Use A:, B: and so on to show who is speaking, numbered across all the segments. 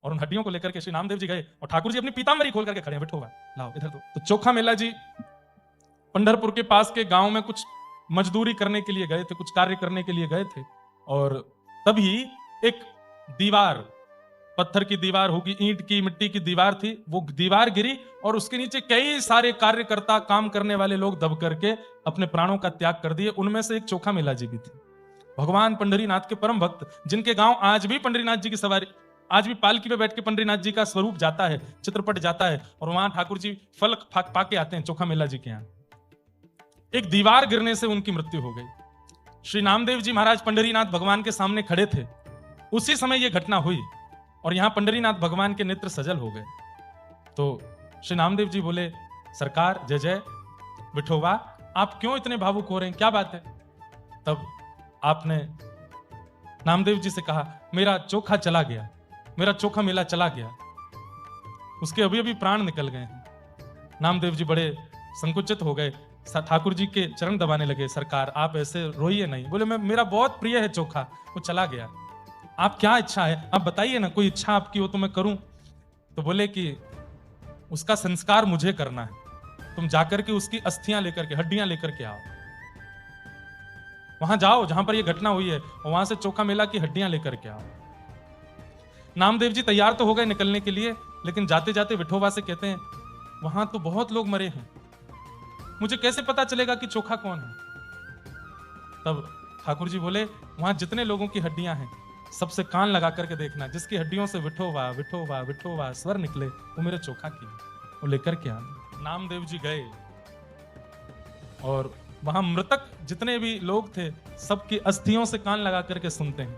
A: और उन हड्डियों को लेकर के श्री नामदेव जी गए और ठाकुर जी अपनी पीताम्बरी खोल करके खड़े हैं, बैठो लाओ इधर तो चोखा मेला जी पंढरपुर के पास के गांव में कुछ मजदूरी करने के लिए गए थे, कुछ कार्य करने के लिए गए थे, और तभी एक दीवार, पत्थर की दीवार होगी, ईंट की मिट्टी की दीवार थी, वो दीवार गिरी और उसके नीचे कई सारे कार्यकर्ता, काम करने वाले लोग दब करके अपने प्राणों का त्याग कर दिए। उनमें से एक चोखा मेला जी भी थे, भगवान पंढरीनाथ के परम भक्त, जिनके गांव आज भी पंढरीनाथ जी की सवारी, आज भी पालकी पे बैठ के पंढरीनाथ जी का स्वरूप जाता है, चित्रपट जाता है, और वहां ठाकुर जी फल पाके आते हैं चोखा मेला जी के यहाँ। एक दीवार गिरने से उनकी मृत्यु हो गई। श्री नामदेव जी महाराज पंढरीनाथ भगवान के सामने खड़े थे, उसी समय यह घटना हुई और यहां पंढरीनाथ भगवान के नेत्र सजल हो गए। तो श्री नामदेव जी बोले, सरकार जय जय विठोबा, आप क्यों इतने भावुक हो रहे हैं, क्या बात है? तब आपने नामदेव जी से कहा, मेरा चोखा चला गया, मेरा चोखा मेला चला गया, उसके अभी अभी प्राण निकल गए हैं। नामदेव जी बड़े संकुचित हो गए, ठाकुर जी के चरण दबाने लगे, सरकार आप ऐसे रोइए नहीं। बोले, मैं, मेरा बहुत प्रिय है चोखा, वो चला गया, आप क्या इच्छा है आप बताइए ना, कोई इच्छा आपकी हो तो मैं करूं। तो बोले कि उसका संस्कार मुझे करना है, तुम जाकर के उसकी अस्थियां लेकर के, हड्डियां लेकर के आओ, वहां जाओ जहां पर यह घटना हुई है, और वहां से चोखा मेला की हड्डियां लेकर के आओ। नामदेव जी तैयार तो हो गए निकलने के लिए, लेकिन जाते जाते विठोबा से कहते हैं, वहां तो बहुत लोग मरे हैं, मुझे कैसे पता चलेगा कि चोखा कौन है? तब ठाकुर जी बोले, वहां जितने लोगों की हड्डियां हैं सबसे कान लगा करके देखना, जिसकी हड्डियों से विठोबा विठोबा विठोबा स्वर निकले, वो मेरे चोखा की, वो लेकर के आना। नामदेव जी गए और वहां मृतक जितने भी लोग थे सबकी अस्थियों से कान लगा करके सुनते हैं,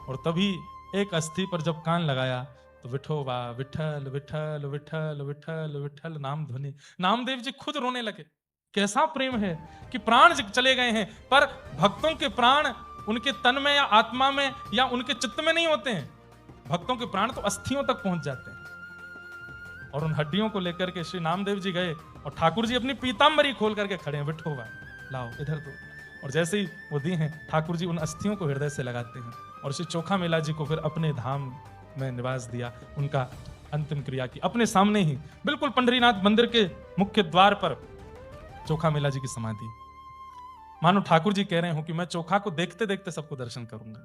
A: और तभी एक अस्थि पर जब कान लगाया तो विठोबा विठल विठल विठल विठल विठल नाम ध्वनि। नामदेव जी खुद रोने लगे, कैसा प्रेम है कि प्राण चले गए हैं, पर भक्तों के प्राण उनके तन में या आत्मा में या उनके चित्त में नहीं होते हैं, भक्तों के प्राण तो अस्थियों तक पहुंच जाते हैं। और उन हड्डियों को लेकर के श्री नामदेव जी गए और ठाकुर जी अपनी पीताम्बरी खोल करके खड़े हैं, विठोबा लाओ इधर तो, और जैसे ही वो दी हैं ठाकुर जी उन अस्थियों को हृदय से लगाते हैं और श्री चोखा मेला जी को फिर अपने धाम में निवास दिया, उनका अंतिम क्रिया की अपने सामने ही, बिल्कुल पंढरीनाथ मंदिर के मुख्य द्वार पर चोखा मेला जी की समाधि। मानो ठाकुर जी कह रहे हो कि मैं चोखा को देखते देखते सबको दर्शन करूंगा।